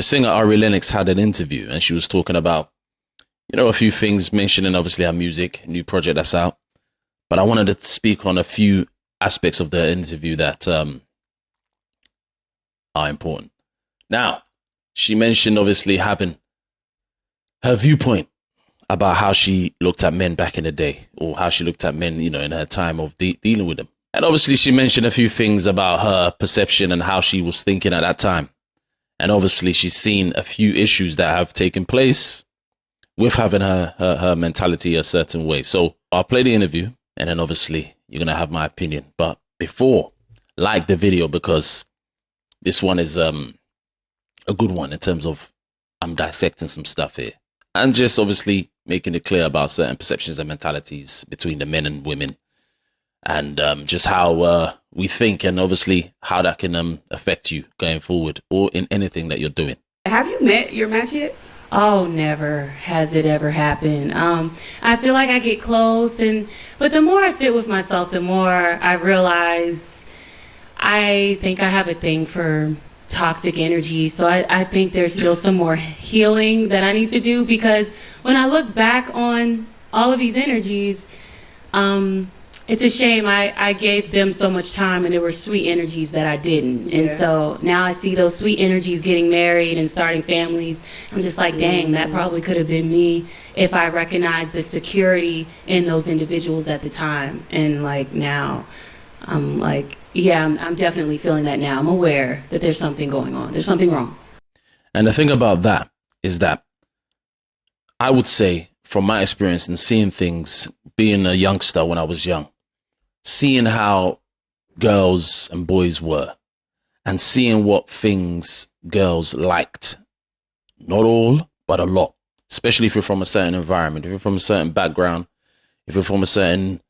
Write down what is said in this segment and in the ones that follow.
the singer Ari Lennox had an interview and she was talking about, a few things, mentioning obviously her music, new project that's out. But I wanted to speak on a few aspects of the interview that are important. Now, she mentioned obviously having her viewpoint about how she looked at men back in the day, or how she looked at men, in her time of dealing with them. And obviously she mentioned a few things about her perception and how she was thinking at that time. And obviously she's seen a few issues that have taken place with having her mentality a certain way. So I'll play the interview and then obviously you're going to have my opinion. But before, like the video, because this one is a good one in terms of I'm dissecting some stuff here. And just obviously making it clear about certain perceptions and mentalities between the men and women. And just how we think and obviously how that can affect you going forward or in anything that you're doing. Have you met your match yet? Oh, never has it ever happened. I feel like I get close, but the more I sit with myself, the more I realize I think I have a thing for toxic energy. So I think there's still some more healing that I need to do, because when I look back on all of these energies, it's a shame I gave them so much time and there were sweet energies that I didn't. Yeah. And so now I see those sweet energies getting married and starting families. I'm just like, dang, that probably could have been me if I recognized the security in those individuals at the time. And like now, I'm like, yeah, I'm definitely feeling that now. I'm aware that there's something going on. There's something wrong. And the thing about that is that I would say, from my experience and seeing things, being a youngster when I was young, seeing how girls and boys were and seeing what things girls liked, not all, but a lot, especially if you're from a certain environment, if you're from a certain background, if you're from a certain,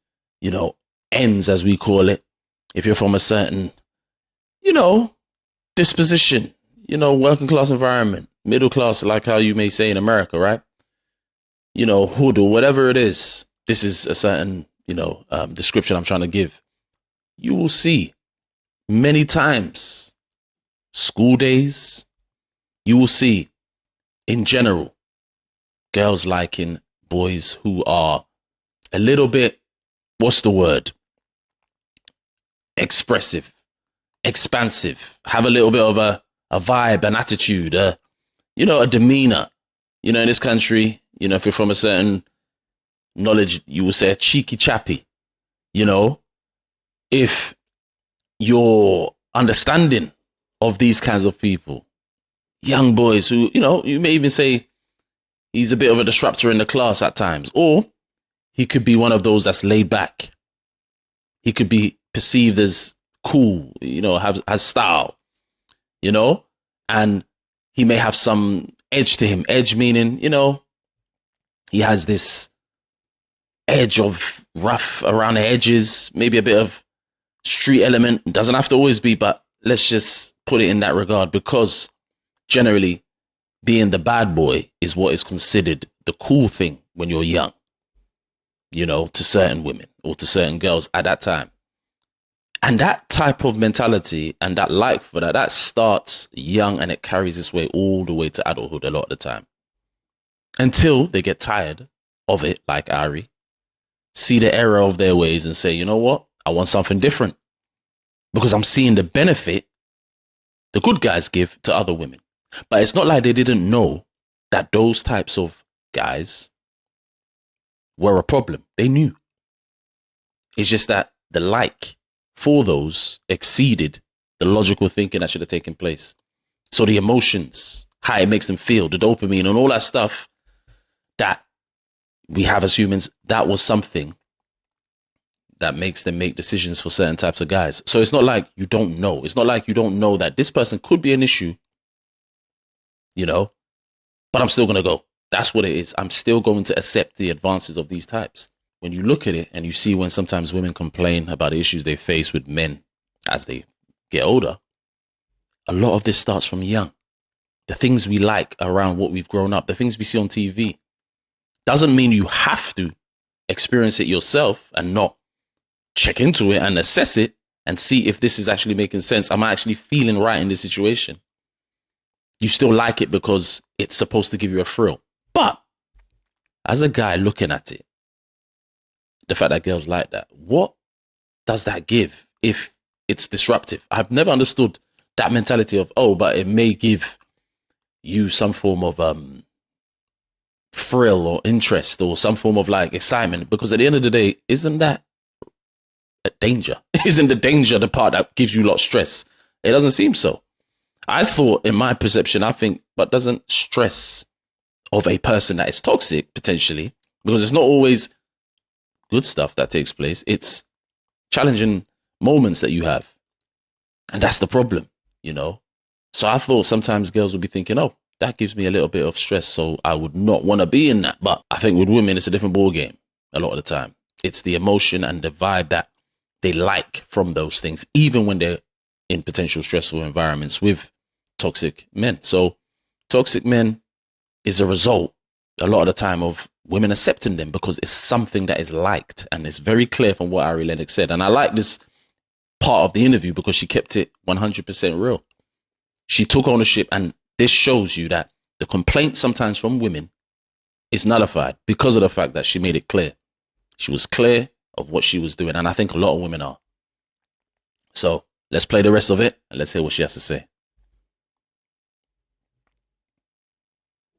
ends, as we call it, if you're from a certain, disposition, working class environment, middle class, like how you may say in America, right? Hood or whatever it is. This is a certain, description I'm trying to give. You will see many times, school days, you will see in general, girls liking boys who are a little bit, what's the word? Expressive, expansive, have a little bit of a vibe, an attitude, a demeanor. In this country, if you're from a certain knowledge, you will say a cheeky chappy. If your understanding of these kinds of people, young boys who, you may even say he's a bit of a disruptor in the class at times, or he could be one of those that's laid back. He could be perceived as cool, has style, and he may have some edge to him. Edge meaning, he has this edge of rough around the edges, maybe a bit of street element. It doesn't have to always be, but let's just put it in that regard, because generally being the bad boy is what is considered the cool thing when you're young, to certain women or to certain girls at that time. And that type of mentality and that like for that starts young and it carries its way all the way to adulthood a lot of the time. Until they get tired of it, like Ari, see the error of their ways and say, you know what? I want something different, because I'm seeing the benefit the good guys give to other women. But it's not like they didn't know that those types of guys were a problem. They knew. It's just that the like for those exceeded the logical thinking that should have taken place. So the emotions, how it makes them feel, the dopamine and all that stuff that we have as humans, that was something that makes them make decisions for certain types of guys. So it's not like you don't know. It's not like you don't know that this person could be an issue, but I'm still going to go. That's what it is. I'm still going to accept the advances of these types. When you look at it and you see when sometimes women complain about the issues they face with men as they get older, a lot of this starts from young. The things we like around what we've grown up, the things we see on TV, doesn't mean you have to experience it yourself and not check into it and assess it and see if this is actually making sense. Am I actually feeling right in this situation? You still like it because it's supposed to give you a thrill. But as a guy looking at it, the fact that girls like that, what does that give if it's disruptive? I've never understood that mentality of, oh, but it may give you some form of thrill or interest or some form of like excitement, because at the end of the day, isn't that a danger? Isn't the danger the part that gives you a lot of stress? It doesn't seem so. I thought, in my perception, I think, but doesn't stress of a person that is toxic potentially, because it's not always good stuff that takes place, it's challenging moments that you have, and that's the problem, you know. So I thought sometimes girls would be thinking, oh, that gives me a little bit of stress, so I would not want to be in that. But I think with women, it's a different ball game a lot of the time. It's the emotion and the vibe that they like from those things, even when they're in potential stressful environments with toxic men. So toxic men is a result a lot of the time of women accepting them because it's something that is liked, and it's very clear from what Ari Lennox said. And I like this part of the interview because she kept it 100% real. She took ownership, and this shows you that the complaint sometimes from women is nullified because of the fact that she made it clear. She was clear of what she was doing, and I think a lot of women are. So let's play the rest of it and let's hear what she has to say.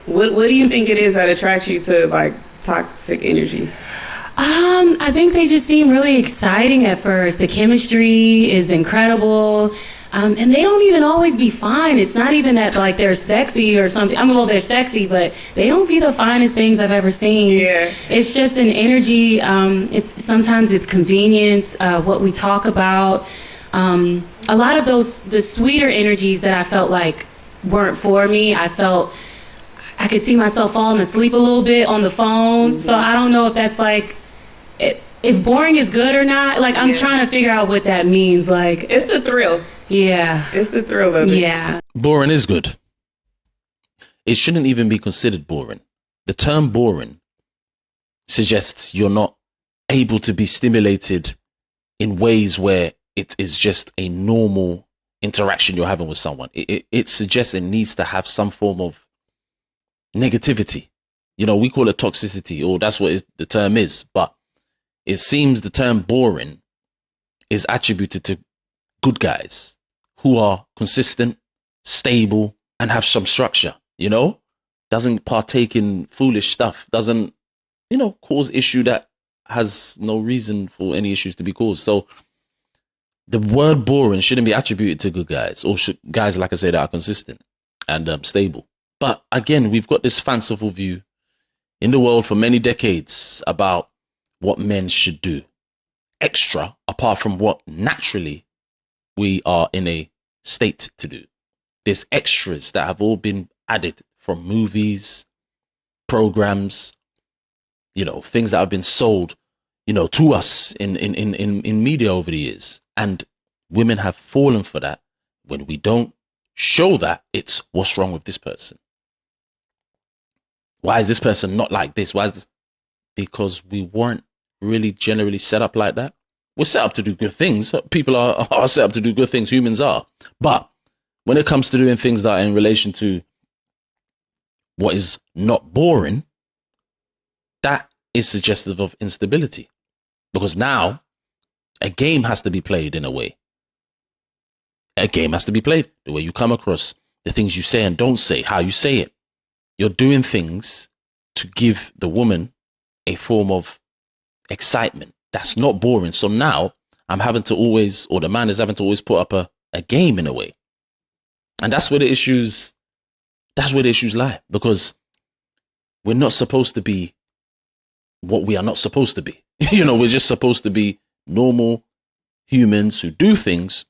What do you think it is that attracts you to like toxic energy? I think they just seem really exciting at first. The chemistry is incredible. And they don't even always be fine. It's not even that like they're sexy or something. I mean, well, they're sexy, but they don't be the finest things I've ever seen. Yeah. It's just an energy. Sometimes it's convenience, what we talk about. A lot of the sweeter energies that I felt like weren't for me. I could see myself falling asleep a little bit on the phone. Mm-hmm. So I don't know if that's like, if boring is good or not. Like, I'm trying to figure out what that means. Like, it's the thrill. Yeah. It's the thrill of it. Yeah. Boring is good. It shouldn't even be considered boring. The term boring suggests you're not able to be stimulated in ways where it is just a normal interaction you're having with someone. It suggests it needs to have some form of negativity. You know, we call it toxicity, or that's what the term is. But it seems the term boring is attributed to good guys who are consistent, stable, and have some structure, you know, doesn't partake in foolish stuff, doesn't, you know, cause issue that has no reason for any issues to be caused. So the word boring shouldn't be attributed to good guys, or guys, like I said, that are consistent and stable. But again, we've got this fanciful view in the world for many decades about what men should do extra apart from what naturally we are in a state to do. There's extras that have all been added from movies, programs, you know, things that have been sold, you know, to us in media over the years. And women have fallen for that. When we don't show that, it's what's wrong with this person? Why is this person not like this? Why is this? Because we weren't really generally set up like that. We're set up to do good things. People are set up to do good things. Humans are. But when it comes to doing things that are in relation to what is not boring, that is suggestive of instability. Because now a game has to be played in a way. A game has to be played. The way you come across, the things you say and don't say, how you say it. You're doing things to give the woman a form of excitement. That's not boring. So now I'm having to always, or the man is having to always put up a game in a way. And that's where the issues lie, because we're not supposed to be what we are not supposed to be. You know, we're just supposed to be normal humans who do things,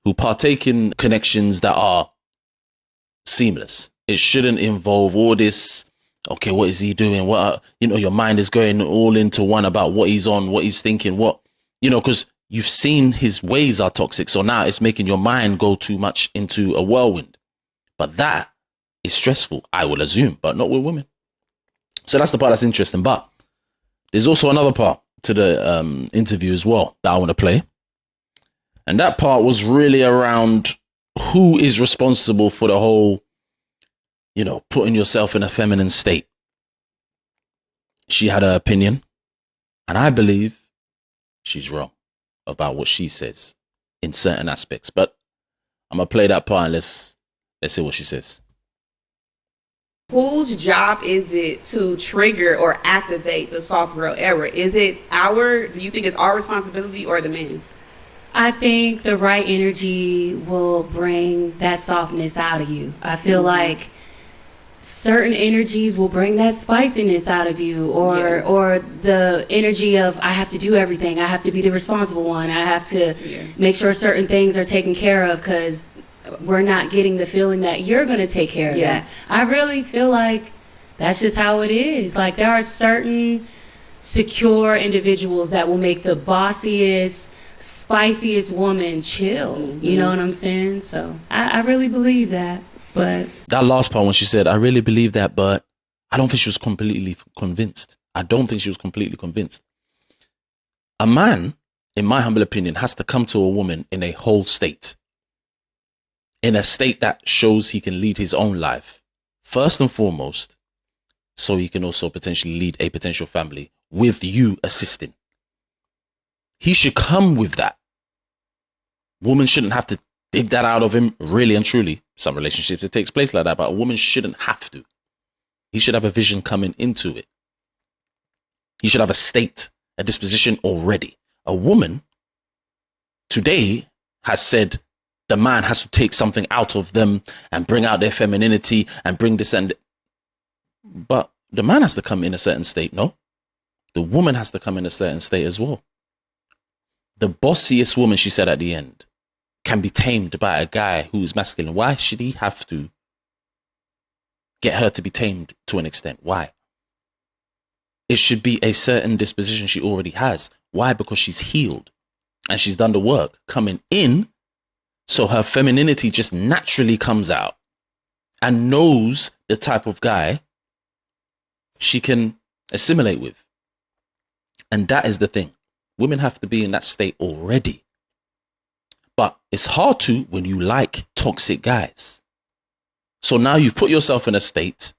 who partake in connections that are seamless. It shouldn't involve all this, okay, what is he doing? What, you know, your mind is going all into one about what he's on, what he's thinking, what, you know, because you've seen his ways are toxic. So now it's making your mind go too much into a whirlwind. But that is stressful, I will assume, but not with women. So that's the part that's interesting. But there's also another part to the interview as well that I want to play. And that part was really around who is responsible for the whole putting yourself in a feminine state. She had her opinion, and I believe she's wrong about what she says in certain aspects. But I'm gonna play that part and let's see what she says. Whose job is it to trigger or activate the soft girl era? Do you think it's our responsibility or the man's? I think the right energy will bring that softness out of you. I feel like certain energies will bring that spiciness out of you, or the energy of I have to do everything. I have to be the responsible one. I have to make sure certain things are taken care of because we're not getting the feeling that you're going to take care of that. I really feel like that's just how it is. Like there are certain secure individuals that will make the bossiest, spiciest woman chill. You know what I'm saying? So I really believe that. But that last part when she said, I really believe that, but I don't think she was completely convinced. I don't think she was completely convinced. A man, in my humble opinion, has to come to a woman in a whole state. In a state that shows he can lead his own life, first and foremost, so he can also potentially lead a potential family with you assisting. He should come with that. Woman shouldn't have to dig that out of him, really and truly. Some relationships, it takes place like that, but a woman shouldn't have to. He should have a vision coming into it. He should have a state, a disposition already. A woman today has said, the man has to take something out of them and bring out their femininity and bring this but the man has to come in a certain state, no? The woman has to come in a certain state as well. The bossiest woman, she said at the end, can be tamed by a guy who is masculine. Why should he have to get her to be tamed to an extent? Why? It should be a certain disposition she already has. Why? Because she's healed and she's done the work coming in. So her femininity just naturally comes out and knows the type of guy she can assimilate with. And that is the thing. Women have to be in that state already. But it's hard to when you like toxic guys. So now you've put yourself in a state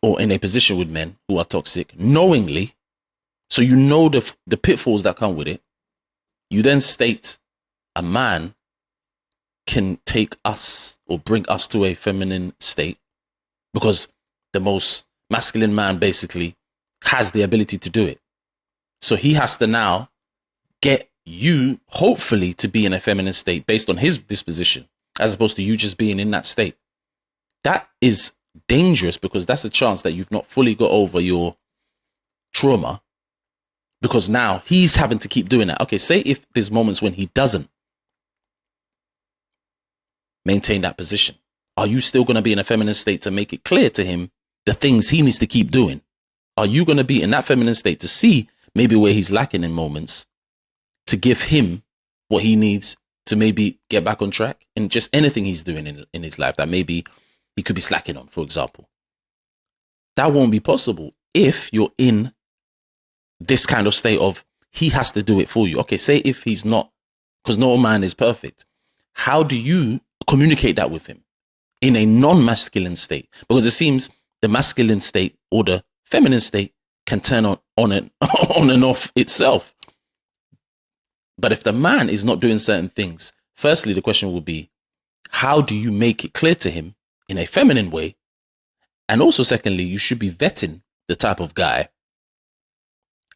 or in a position with men who are toxic knowingly. So you know the pitfalls that come with it. You then state a man can take us or bring us to a feminine state because the most masculine man basically has the ability to do it. So he has to now get you hopefully to be in a feminine state based on his disposition as opposed to you just being in that state. That is dangerous because that's a chance that you've not fully got over your trauma because now he's having to keep doing that. Okay, say if there's moments when he doesn't maintain that position, are you still going to be in a feminine state to make it clear to him the things he needs to keep doing? Are you going to be in that feminine state to see maybe where he's lacking in moments to give him what he needs to maybe get back on track in just anything he's doing in his life that maybe he could be slacking on, for example? That won't be possible if you're in this kind of state of he has to do it for you. Okay, say if he's not, because no man is perfect. How do you communicate that with him in a non-masculine state? Because it seems the masculine state or the feminine state can turn on and on and off itself. But if the man is not doing certain things, firstly, the question will be, how do you make it clear to him in a feminine way? And also, secondly, you should be vetting the type of guy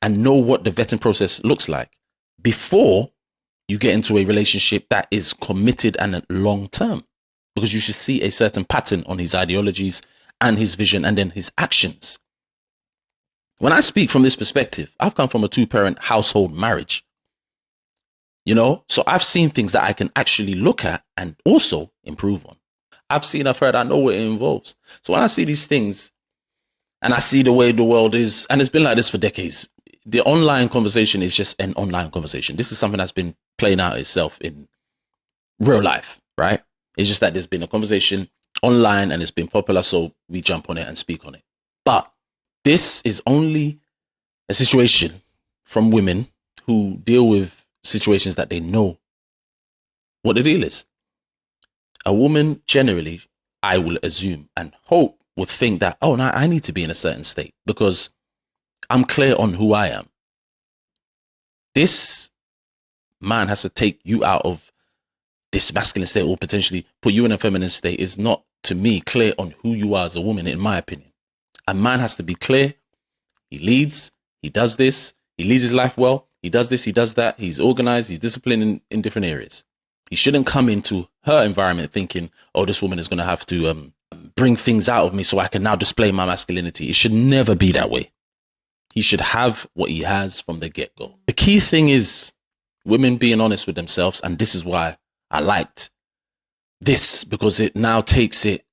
and know what the vetting process looks like before you get into a relationship that is committed and long term, because you should see a certain pattern on his ideologies and his vision and then his actions. When I speak from this perspective, I've come from a 2-parent household marriage, so I've seen things that I can actually look at and also improve on. I've heard, I know what it involves. So when I see these things and I see the way the world is, and it's been like this for decades, the online conversation is just an online conversation. This is something that's been playing out itself in real life, right? It's just that there's been a conversation online and it's been popular, so we jump on it and speak on it. But this is only a situation from women who deal with situations that they know what the deal is. A woman generally, I will assume and hope would think that, oh, now I need to be in a certain state because I'm clear on who I am. This man has to take you out of this masculine state or potentially put you in a feminine state is not, to me, clear on who you are as a woman, in my opinion. A man has to be clear. He leads, he does this, he leads his life well, he does this, he does that, he's organized, he's disciplined in different areas. He shouldn't come into her environment thinking, oh, this woman is going to have to bring things out of me so I can now display my masculinity. It should never be that way. He should have what he has from the get-go. The key thing is women being honest with themselves, and this is why I liked this, because it now takes it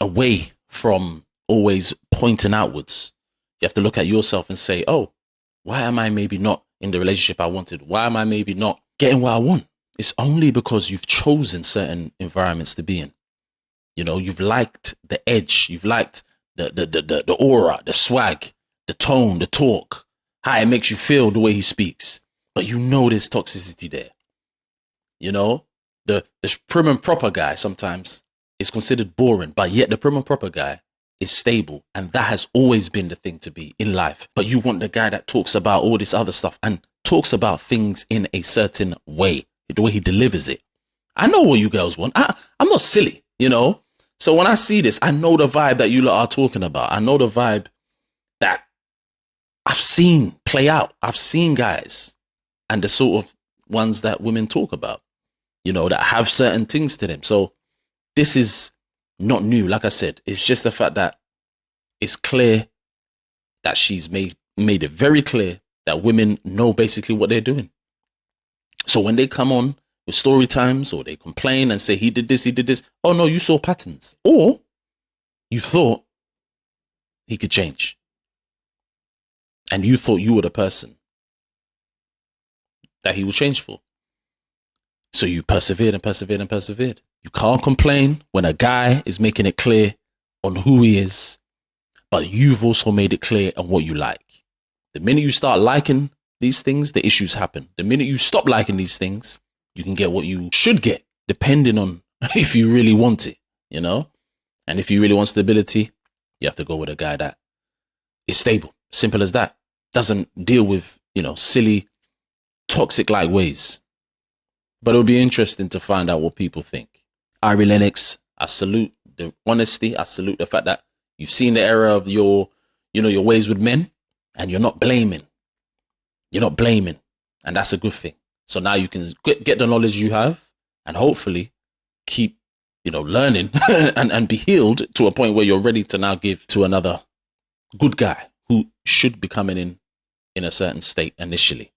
away from always pointing outwards. You have to look at yourself and say, oh, why am I maybe not in the relationship I wanted? Why am I maybe not getting what I want? It's only because you've chosen certain environments to be in. You know, you've liked the edge, you've liked the aura, the swag, the tone, the talk, how it makes you feel the way he speaks. But you know there's toxicity there. You know, the prim and proper guy sometimes is considered boring, but yet the prim and proper guy is stable. And that has always been the thing to be in life. But you want the guy that talks about all this other stuff and talks about things in a certain way, the way he delivers it. I know what you girls want. I'm not silly, you know. So when I see this, I know the vibe that you lot are talking about. I know the vibe that I've seen play out. I've seen guys and the sort of ones that women talk about, you know, that have certain things to them. So this is not new. Like I said, it's just the fact that it's clear that she's made it very clear that women know basically what they're doing. So when they come on with story times or they complain and say, he did this. Oh no, you saw patterns. Or you thought he could change. And you thought you were the person that he will change for. So you persevered and persevered and persevered. You can't complain when a guy is making it clear on who he is, but you've also made it clear on what you like. The minute you start liking these things, the issues happen. The minute you stop liking these things, you can get what you should get, depending on if you really want it, you know? And if you really want stability, you have to go with a guy that is stable. Simple as that. Doesn't deal with, you know, silly, toxic-like ways. But it'll be interesting to find out what people think. Ari Lennox, I salute the honesty. I salute the fact that you've seen the error of your ways with men, and you're not blaming. You're not blaming. And that's a good thing. So now you can get the knowledge you have and hopefully keep, you know, learning and be healed to a point where you're ready to now give to another good guy who should be coming in a certain state initially.